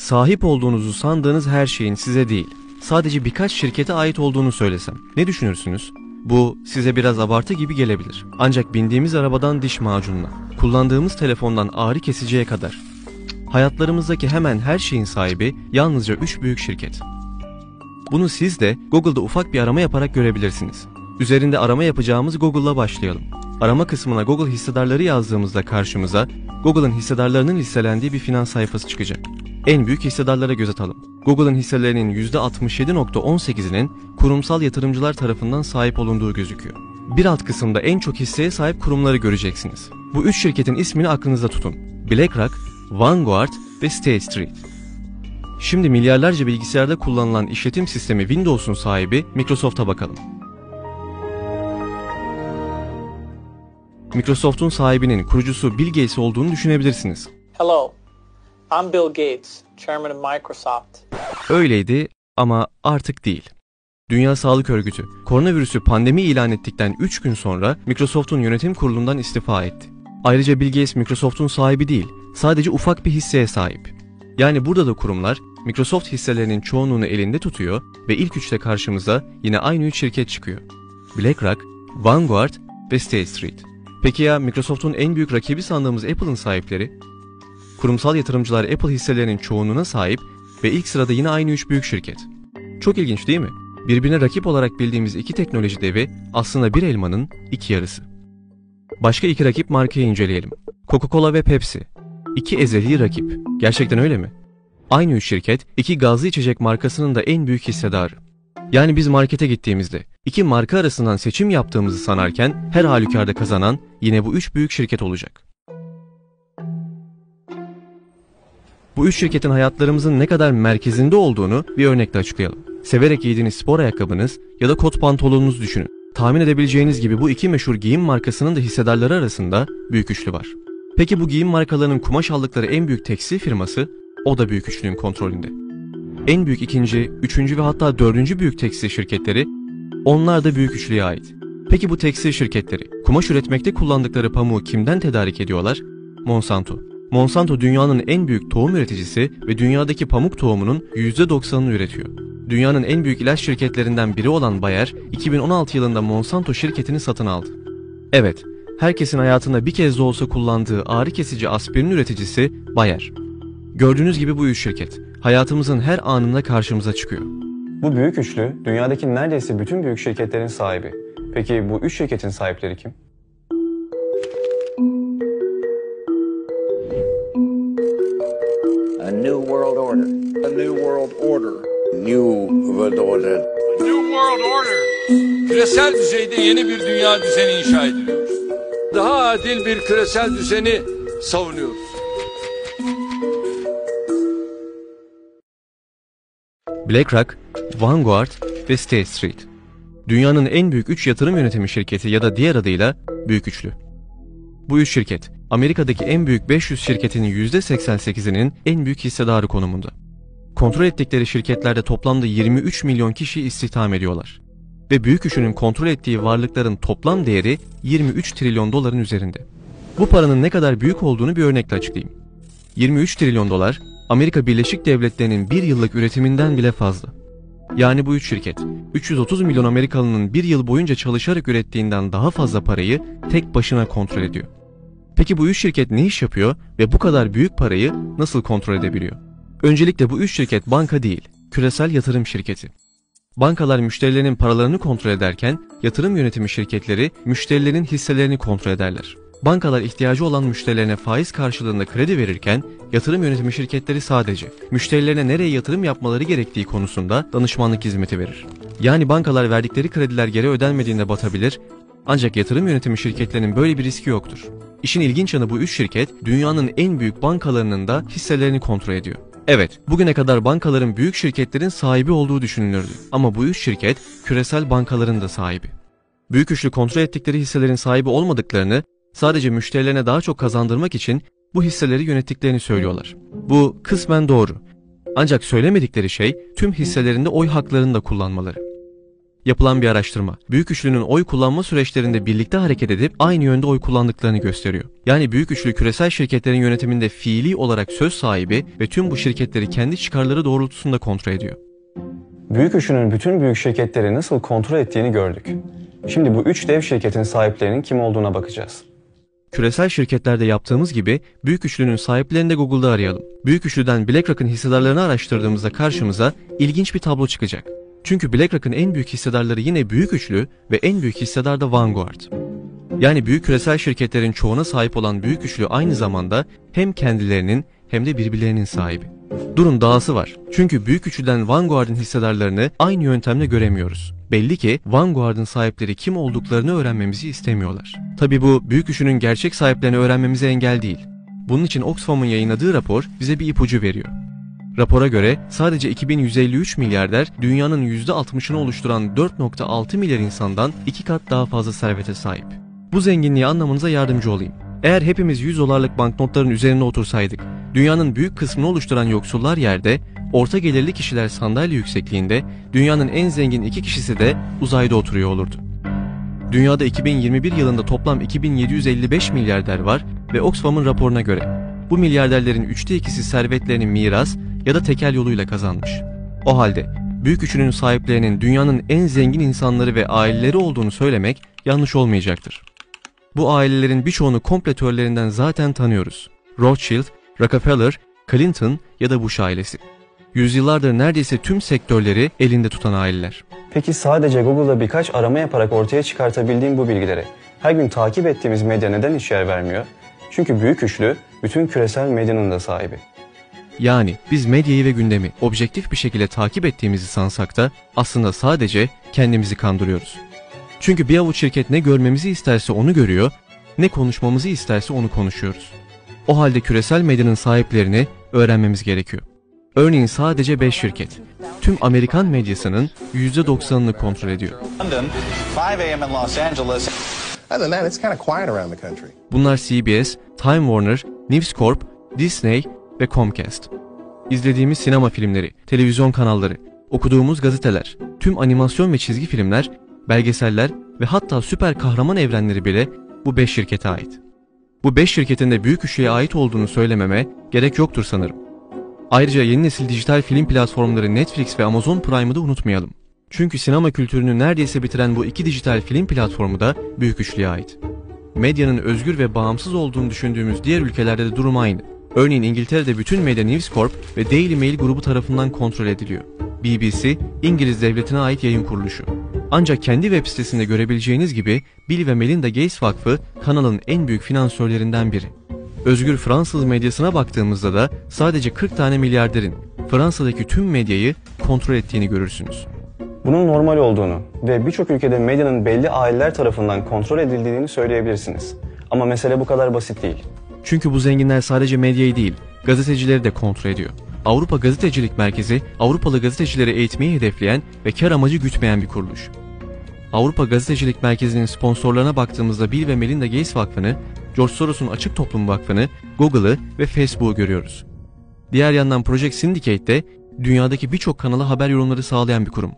sahip olduğunuzu sandığınız her şeyin size değil, sadece birkaç şirkete ait olduğunu söylesem, ne düşünürsünüz? Bu size biraz abartı gibi gelebilir. Ancak bindiğimiz arabadan diş macununa, kullandığımız telefondan ağrı kesiciye kadar, hayatlarımızdaki hemen her şeyin sahibi yalnızca 3 büyük şirket. Bunu siz de Google'da ufak bir arama yaparak görebilirsiniz. Üzerinde arama yapacağımız Google'la başlayalım. Arama kısmına Google hissedarları yazdığımızda karşımıza Google'ın hissedarlarının listelendiği bir finans sayfası çıkacak. En büyük hissedarlara göz atalım. Google'ın hisselerinin %67.18'inin kurumsal yatırımcılar tarafından sahip olunduğu gözüküyor. Bir alt kısımda en çok hisseye sahip kurumları göreceksiniz. Bu 3 şirketin ismini aklınızda tutun. BlackRock, Vanguard ve State Street. Şimdi milyarlarca bilgisayarda kullanılan işletim sistemi Windows'un sahibi Microsoft'a bakalım. Microsoft'un sahibinin kurucusu Bill Gates olduğunu düşünebilirsiniz. Hello, I'm Bill Gates, Chairman of Microsoft. Öyleydi ama artık değil. Dünya Sağlık Örgütü, koronavirüsü pandemi ilan ettikten 3 gün sonra Microsoft'un yönetim kurulundan istifa etti. Ayrıca Bill Gates Microsoft'un sahibi değil, sadece ufak bir hisseye sahip. Yani burada da kurumlar Microsoft hisselerinin çoğunluğunu elinde tutuyor ve ilk üçte karşımıza yine aynı 3 şirket çıkıyor. BlackRock, Vanguard ve State Street. Peki ya Microsoft'un en büyük rakibi sandığımız Apple'ın sahipleri? Kurumsal yatırımcılar Apple hisselerinin çoğunluğuna sahip ve ilk sırada yine aynı 3 büyük şirket. Çok ilginç değil mi? Birbirine rakip olarak bildiğimiz iki teknoloji devi aslında bir elmanın iki yarısı. Başka iki rakip markayı inceleyelim. Coca-Cola ve Pepsi. İki ezeli rakip. Gerçekten öyle mi? Aynı 3 şirket iki gazlı içecek markasının da en büyük hissedarı. Yani biz markete gittiğimizde iki marka arasından seçim yaptığımızı sanarken her halükarda kazanan yine bu 3 büyük şirket olacak. Bu 3 şirketin hayatlarımızın ne kadar merkezinde olduğunu bir örnekle açıklayalım. Severek giydiğiniz spor ayakkabınız ya da kot pantolonunuzu düşünün. Tahmin edebileceğiniz gibi bu iki meşhur giyim markasının da hissedarları arasında büyük üçlü var. Peki bu giyim markalarının kumaş aldıkları en büyük tekstil firması, o da büyük üçlünün kontrolünde. En büyük ikinci, üçüncü ve hatta dördüncü büyük tekstil şirketleri, onlar da büyük üçlüye ait. Peki bu tekstil şirketleri, kumaş üretmekte kullandıkları pamuğu kimden tedarik ediyorlar? Monsanto. Monsanto dünyanın en büyük tohum üreticisi ve dünyadaki pamuk tohumunun %90'ını üretiyor. Dünyanın en büyük ilaç şirketlerinden biri olan Bayer, 2016 yılında Monsanto şirketini satın aldı. Evet, herkesin hayatında bir kez de olsa kullandığı ağrı kesici aspirin üreticisi Bayer. Gördüğünüz gibi bu üç şirket, hayatımızın her anında karşımıza çıkıyor. Bu büyük üçlü, dünyadaki neredeyse bütün büyük şirketlerin sahibi. Peki bu üç şirketin sahipleri kim? A new world order. A new world order. New world order. New world order. Küresel düzeyde yeni bir dünya düzeni inşa ediliyor. Daha adil bir küresel düzeni savunuyoruz. BlackRock, Vanguard ve State Street. Dünyanın en büyük 3 yatırım yönetimi şirketi ya da diğer adıyla Büyük Üçlü. Bu üç şirket, Amerika'daki en büyük 500 şirketinin %88'inin en büyük hissedarı konumunda. Kontrol ettikleri şirketlerde toplamda 23 milyon kişi istihdam ediyorlar. Ve Büyük Üçlü'nün kontrol ettiği varlıkların toplam değeri 23 trilyon doların üzerinde. Bu paranın ne kadar büyük olduğunu bir örnekle açıklayayım. 23 trilyon dolar, Amerika Birleşik Devletleri'nin bir yıllık üretiminden bile fazla. Yani bu üç şirket, 330 milyon Amerikalının bir yıl boyunca çalışarak ürettiğinden daha fazla parayı tek başına kontrol ediyor. Peki bu üç şirket ne iş yapıyor ve bu kadar büyük parayı nasıl kontrol edebiliyor? Öncelikle bu üç şirket banka değil, küresel yatırım şirketi. Bankalar müşterilerinin paralarını kontrol ederken, yatırım yönetimi şirketleri müşterilerin hisselerini kontrol ederler. Bankalar ihtiyacı olan müşterilerine faiz karşılığında kredi verirken, yatırım yönetimi şirketleri sadece müşterilerine nereye yatırım yapmaları gerektiği konusunda danışmanlık hizmeti verir. Yani bankalar verdikleri krediler geri ödenmediğinde batabilir, ancak yatırım yönetimi şirketlerinin böyle bir riski yoktur. İşin ilginç yanı bu üç şirket, dünyanın en büyük bankalarının da hisselerini kontrol ediyor. Evet, bugüne kadar bankaların büyük şirketlerin sahibi olduğu düşünülürdü. Ama bu üç şirket, küresel bankaların da sahibi. Büyük üçlü kontrol ettikleri hisselerin sahibi olmadıklarını, sadece müşterilerine daha çok kazandırmak için bu hisseleri yönettiklerini söylüyorlar. Bu kısmen doğru. Ancak söylemedikleri şey tüm hisselerinde oy haklarını da kullanmaları. Yapılan bir araştırma, büyük üçlünün oy kullanma süreçlerinde birlikte hareket edip aynı yönde oy kullandıklarını gösteriyor. Yani büyük üçlü küresel şirketlerin yönetiminde fiili olarak söz sahibi ve tüm bu şirketleri kendi çıkarları doğrultusunda kontrol ediyor. Büyük üçlünün bütün büyük şirketleri nasıl kontrol ettiğini gördük. Şimdi bu 3 dev şirketin sahiplerinin kim olduğuna bakacağız. Küresel şirketlerde yaptığımız gibi büyük üçlünün sahiplerini de Google'da arayalım. Büyük üçlüden BlackRock'ın hissedarlarını araştırdığımızda karşımıza ilginç bir tablo çıkacak. Çünkü BlackRock'ın en büyük hissedarları yine büyük üçlü ve en büyük hissedar da Vanguard. Yani büyük küresel şirketlerin çoğuna sahip olan büyük üçlü aynı zamanda hem kendilerinin hem de birbirlerinin sahibi. Durun dahası var. Çünkü büyük üçlüden Vanguard'ın hissedarlarını aynı yöntemle göremiyoruz. Belli ki Vanguard'ın sahipleri kim olduklarını öğrenmemizi istemiyorlar. Tabi bu büyük üçlünün gerçek sahiplerini öğrenmemize engel değil. Bunun için Oxfam'ın yayınladığı rapor bize bir ipucu veriyor. Rapora göre sadece 2153 milyarder dünyanın %60'ını oluşturan 4,6 milyar insandan 2 kat daha fazla servete sahip. Bu zenginliği anlamanıza yardımcı olayım. Eğer hepimiz 100 dolarlık banknotların üzerine otursaydık, dünyanın büyük kısmını oluşturan yoksullar yerde, orta gelirli kişiler sandalye yüksekliğinde, dünyanın en zengin 2 kişisi de uzayda oturuyor olurdu. Dünyada 2021 yılında toplam 2755 milyarder var ve Oxfam'ın raporuna göre bu milyarderlerin 3'te 2'si servetlerini miras ya da tekel yoluyla kazanmış. O halde büyük üçlünün sahiplerinin dünyanın en zengin insanları ve aileleri olduğunu söylemek yanlış olmayacaktır. Bu ailelerin birçoğunu kompletörlerinden zaten tanıyoruz. Rothschild, Rockefeller, Clinton ya da Bush ailesi. Yüzyıllardır neredeyse tüm sektörleri elinde tutan aileler. Peki sadece Google'da birkaç arama yaparak ortaya çıkartabildiğim bu bilgileri her gün takip ettiğimiz medya neden hiç yer vermiyor? Çünkü büyük üçlü bütün küresel medyanın da sahibi. Yani biz medyayı ve gündemi objektif bir şekilde takip ettiğimizi sansak da aslında sadece kendimizi kandırıyoruz. Çünkü bir avuç şirket ne görmemizi isterse onu görüyor, ne konuşmamızı isterse onu konuşuyoruz. O halde küresel medyanın sahiplerini öğrenmemiz gerekiyor. Örneğin sadece 5 şirket, tüm Amerikan medyasının %90'ını kontrol ediyor. London, 5 a.m. in Los Angeles. Other than that, it's kind of quiet around the country. Bunlar CBS, Time Warner, News Corp, Disney ve Comcast. İzlediğimiz sinema filmleri, televizyon kanalları, okuduğumuz gazeteler, tüm animasyon ve çizgi filmler, belgeseller ve hatta süper kahraman evrenleri bile bu 5 şirkete ait. Bu 5 şirketin de büyük üçlüye ait olduğunu söylememe gerek yoktur sanırım. Ayrıca yeni nesil dijital film platformları Netflix ve Amazon Prime'ı da unutmayalım. Çünkü sinema kültürünü neredeyse bitiren bu iki dijital film platformu da büyük üçlüye ait. Medyanın özgür ve bağımsız olduğunu düşündüğümüz diğer ülkelerde de durum aynı. Örneğin İngiltere'de bütün medya News Corp ve Daily Mail grubu tarafından kontrol ediliyor. BBC, İngiliz devletine ait yayın kuruluşu. Ancak kendi web sitesinde görebileceğiniz gibi Bill ve Melinda Gates Vakfı kanalın en büyük finansörlerinden biri. Özgür Fransız medyasına baktığımızda da sadece 40 tane milyarderin Fransa'daki tüm medyayı kontrol ettiğini görürsünüz. Bunun normal olduğunu ve birçok ülkede medyanın belli aileler tarafından kontrol edildiğini söyleyebilirsiniz. Ama mesele bu kadar basit değil. Çünkü bu zenginler sadece medyayı değil, gazetecileri de kontrol ediyor. Avrupa Gazetecilik Merkezi, Avrupalı gazetecileri eğitmeyi hedefleyen ve kar amacı gütmeyen bir kuruluş. Avrupa Gazetecilik Merkezi'nin sponsorlarına baktığımızda Bill ve Melinda Gates Vakfı'nı, George Soros'un Açık Toplum Vakfı'nı, Google'ı ve Facebook'u görüyoruz. Diğer yandan Project Syndicate de dünyadaki birçok kanala haber yorumları sağlayan bir kurum.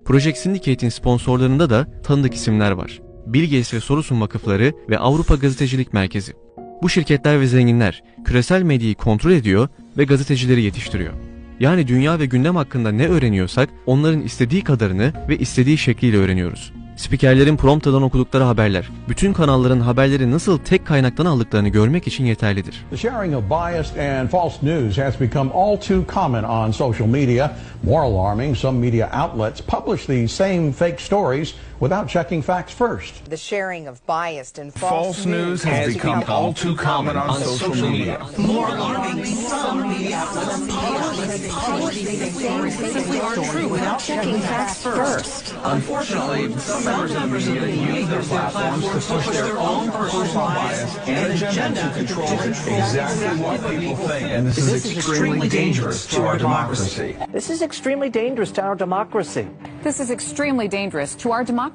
Project Syndicate'in sponsorlarında da tanıdık isimler var. Bill Gates ve Soros'un vakıfları ve Avrupa Gazetecilik Merkezi. Bu şirketler ve zenginler küresel medyayı kontrol ediyor ve gazetecileri yetiştiriyor. Yani dünya ve gündem hakkında ne öğreniyorsak onların istediği kadarını ve istediği şekliyle öğreniyoruz. Spikerlerin prompterdan okudukları haberler, bütün kanalların haberleri nasıl tek kaynaktan aldıklarını görmek için yeterlidir. The sharing of biased and false news has become all too common on social media. More alarming, some media outlets publish these same fake stories without checking facts first. The sharing of biased and False news has become all too common on social media. More alarming, some media outlets publish these same fake stories without checking facts first. Unfortunately, some members of the media use their platforms to push their own personal bias and agenda to control exactly what people think. And this is extremely dangerous to our democracy. This is extremely dangerous to our democracy. This is extremely dangerous to our democracy.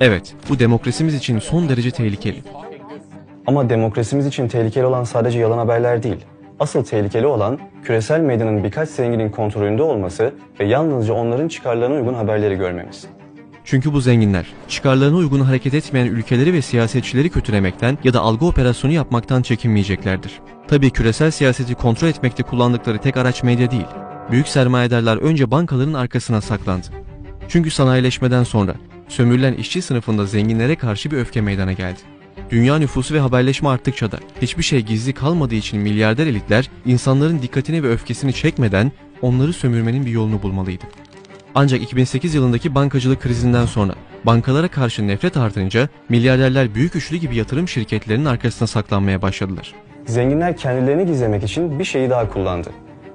Evet, bu demokrasimiz için son derece tehlikeli. Ama demokrasimiz için tehlikeli olan sadece yalan haberler değil. Asıl tehlikeli olan küresel medyanın birkaç zenginin kontrolünde olması ve yalnızca onların çıkarlarına uygun haberleri görmemiz. Çünkü bu zenginler, çıkarlarına uygun hareket etmeyen ülkeleri ve siyasetçileri kötülemekten ya da algı operasyonu yapmaktan çekinmeyeceklerdir. Tabii küresel siyaseti kontrol etmekte kullandıkları tek araç medya değil. Büyük sermayedarlar önce bankaların arkasına saklandı. Çünkü sanayileşmeden sonra sömürülen işçi sınıfında zenginlere karşı bir öfke meydana geldi. Dünya nüfusu ve haberleşme arttıkça da hiçbir şey gizli kalmadığı için milyarder elitler insanların dikkatini ve öfkesini çekmeden onları sömürmenin bir yolunu bulmalıydı. Ancak 2008 yılındaki bankacılık krizinden sonra bankalara karşı nefret artınca milyarderler büyük üçlü gibi yatırım şirketlerinin arkasına saklanmaya başladılar. Zenginler kendilerini gizlemek için bir şeyi daha kullandı.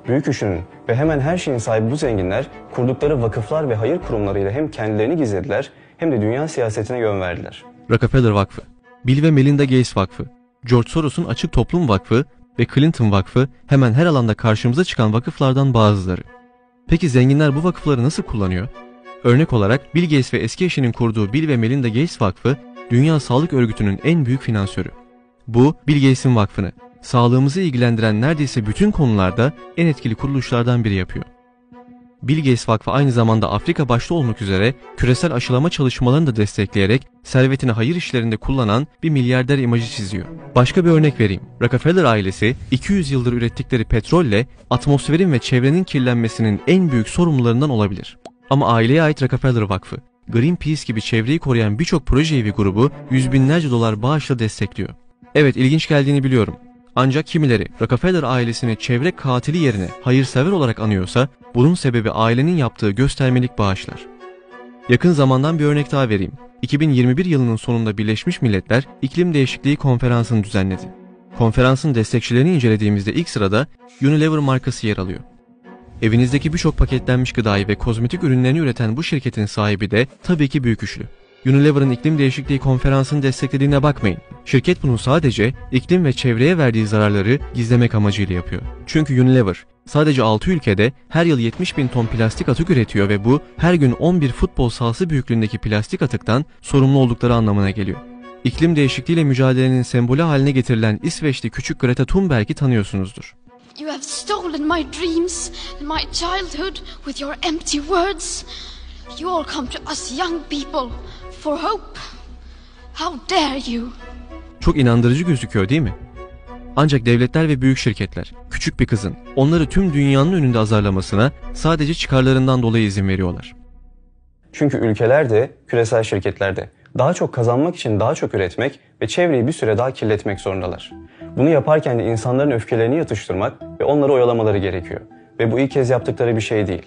Büyük üçlünün ve hemen her şeyin sahibi bu zenginler kurdukları vakıflar ve hayır kurumlarıyla hem kendilerini gizlediler hem de dünya siyasetine yön verdiler. Rockefeller Vakfı, Bill ve Melinda Gates Vakfı, George Soros'un Açık Toplum Vakfı ve Clinton Vakfı hemen her alanda karşımıza çıkan vakıflardan bazıları. Peki zenginler bu vakıfları nasıl kullanıyor? Örnek olarak Bill Gates ve eski eşinin kurduğu Bill ve Melinda Gates Vakfı, Dünya Sağlık Örgütü'nün en büyük finansörü. Bu, Bill Gates'in vakfını, sağlığımızı ilgilendiren neredeyse bütün konularda en etkili kuruluşlardan biri yapıyor. Bill Gates Vakfı aynı zamanda Afrika başta olmak üzere küresel aşılama çalışmalarını da destekleyerek servetini hayır işlerinde kullanan bir milyarder imajı çiziyor. Başka bir örnek vereyim. Rockefeller ailesi 200 yıldır ürettikleri petrolle atmosferin ve çevrenin kirlenmesinin en büyük sorumlularından olabilir. Ama aileye ait Rockefeller Vakfı, Greenpeace gibi çevreyi koruyan birçok projeyi ve grubu yüz binlerce dolar bağışla destekliyor. Evet, ilginç geldiğini biliyorum. Ancak kimileri Rockefeller ailesini çevre katili yerine hayırsever olarak anıyorsa bunun sebebi ailenin yaptığı göstermelik bağışlar. Yakın zamandan bir örnek daha vereyim. 2021 yılının sonunda Birleşmiş Milletler İklim Değişikliği Konferansı'nı düzenledi. Konferansın destekçilerini incelediğimizde ilk sırada Unilever markası yer alıyor. Evinizdeki birçok paketlenmiş gıdayı ve kozmetik ürünlerini üreten bu şirketin sahibi de tabii ki büyük üçlü. Unilever'ın iklim değişikliği konferansını desteklediğine bakmayın. Şirket bunu sadece iklim ve çevreye verdiği zararları gizlemek amacıyla yapıyor. Çünkü Unilever sadece 6 ülkede her yıl 70 bin ton plastik atık üretiyor ve bu her gün 11 futbol sahası büyüklüğündeki plastik atıktan sorumlu oldukları anlamına geliyor. İklim değişikliğiyle mücadelenin sembolü haline getirilen İsveçli küçük Greta Thunberg'i tanıyorsunuzdur. You have stolen my dreams and my childhood with your empty words. You all come to us young people for hope. How dare you? Çok inandırıcı gözüküyor değil mi? Ancak devletler ve büyük şirketler, küçük bir kızın onları tüm dünyanın önünde azarlamasına sadece çıkarlarından dolayı izin veriyorlar. Çünkü ülkeler de, küresel şirketler de daha çok kazanmak için daha çok üretmek ve çevreyi bir süre daha kirletmek zorundalar. Bunu yaparken de insanların öfkelerini yatıştırmak ve onları oyalamaları gerekiyor. Ve bu ilk kez yaptıkları bir şey değil.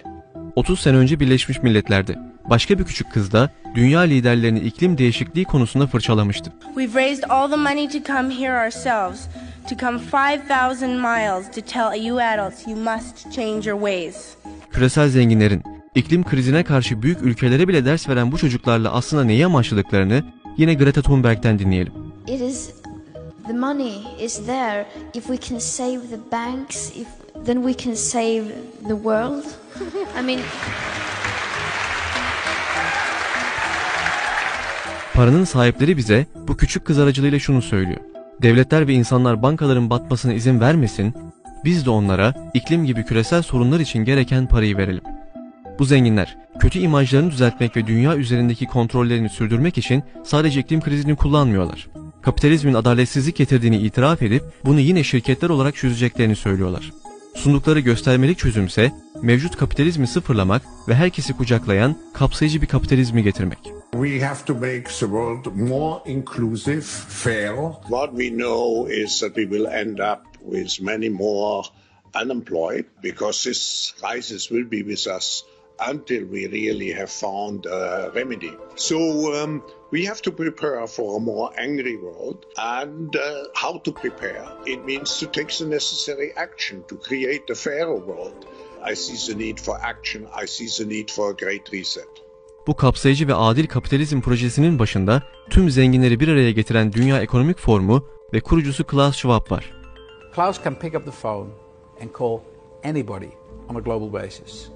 30 sene önce Birleşmiş Milletler'de başka bir küçük kız da dünya liderlerini iklim değişikliği konusunda fırçalamıştı. We've raised all the money to come here ourselves, to come 5,000 miles to tell you adults you must change your ways. Küresel zenginlerin iklim krizine karşı büyük ülkelere bile ders veren bu çocuklarla aslında neyi amaçladıklarını yine Greta Thunberg'ten dinleyelim. It is the money is there. If we can save the banks, then we can save the world. I mean, paranın sahipleri bize bu küçük kız aracılığıyla şunu söylüyor. Devletler ve insanlar bankaların batmasına izin vermesin, biz de onlara iklim gibi küresel sorunlar için gereken parayı verelim. Bu zenginler kötü imajlarını düzeltmek ve dünya üzerindeki kontrollerini sürdürmek için sadece iklim krizini kullanmıyorlar. Kapitalizmin adaletsizlik getirdiğini itiraf edip bunu yine şirketler olarak çözeceklerini söylüyorlar. Sundukları göstermelik çözümse mevcut kapitalizmi sıfırlamak ve herkesi kucaklayan kapsayıcı bir kapitalizmi getirmek. We have to make the world more inclusive, fair. What we know is that we will end up with many more unemployed because this crisis will be with us until we really have found a remedy. So we have to prepare for a more angry world, and how to prepare? It means to take the necessary action to create a fairer world. I see the need for action, I see the need for a great reset. Bu kapsayıcı ve adil kapitalizm projesinin başında tüm zenginleri bir araya getiren Dünya Ekonomik Forumu ve kurucusu Klaus Schwab var. Klaus can pick up the phone and call anybody on a global basis.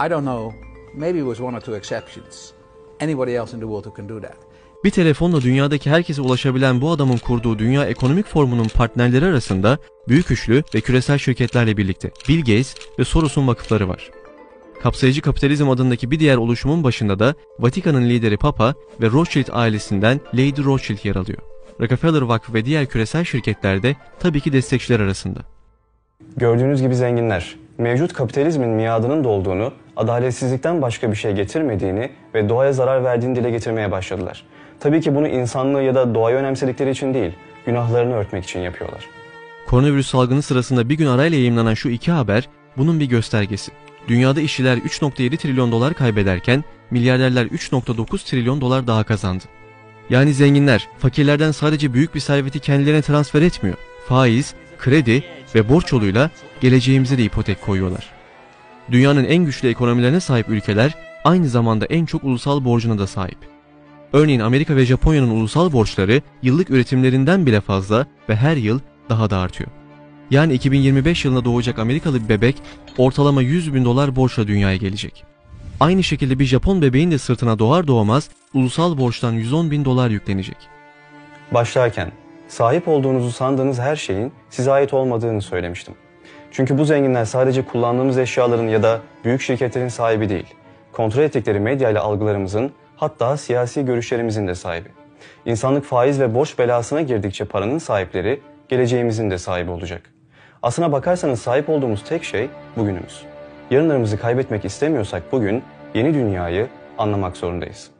I don't know, maybe it was one or two exceptions. Anybody else in the world who can do that. Bir telefonla dünyadaki herkese ulaşabilen bu adamın kurduğu Dünya Ekonomik Forumu'nun partnerleri arasında büyük üçlü ve küresel şirketlerle birlikte Bill Gates ve Soros'un vakıfları var. Kapsayıcı kapitalizm adındaki bir diğer oluşumun başında da Vatikan'ın lideri Papa ve Rothschild ailesinden Lady Rothschild yer alıyor. Rockefeller Vakfı ve diğer küresel şirketler de tabii ki destekçiler arasında. Gördüğünüz gibi zenginler, mevcut kapitalizmin miadının dolduğunu, adaletsizlikten başka bir şey getirmediğini ve doğaya zarar verdiğini dile getirmeye başladılar. Tabii ki bunu insanlığı ya da doğayı önemsedikleri için değil, günahlarını örtmek için yapıyorlar. Koronavirüs salgını sırasında bir gün arayla yayımlanan şu iki haber bunun bir göstergesi. Dünyada işçiler 3.7 trilyon dolar kaybederken milyarderler 3.9 trilyon dolar daha kazandı. Yani zenginler fakirlerden sadece büyük bir serveti kendilerine transfer etmiyor. Faiz, kredi ve borç yoluyla geleceğimize de ipotek koyuyorlar. Dünyanın en güçlü ekonomilerine sahip ülkeler aynı zamanda en çok ulusal borcuna da sahip. Örneğin Amerika ve Japonya'nın ulusal borçları yıllık üretimlerinden bile fazla ve her yıl daha da artıyor. Yani 2025 yılında doğacak Amerikalı bir bebek ortalama 100 bin dolar borçla dünyaya gelecek. Aynı şekilde bir Japon bebeğin de sırtına doğar doğmaz ulusal borçtan 110 bin dolar yüklenecek. Başlarken sahip olduğunuzu sandığınız her şeyin size ait olmadığını söylemiştim. Çünkü bu zenginler sadece kullandığımız eşyaların ya da büyük şirketlerin sahibi değil, kontrol ettikleri medya ile algılarımızın, hatta siyasi görüşlerimizin de sahibi. İnsanlık faiz ve borç belasına girdikçe paranın sahipleri, geleceğimizin de sahibi olacak. Aslına bakarsanız sahip olduğumuz tek şey bugünümüz. Yarınlarımızı kaybetmek istemiyorsak bugün yeni dünyayı anlamak zorundayız.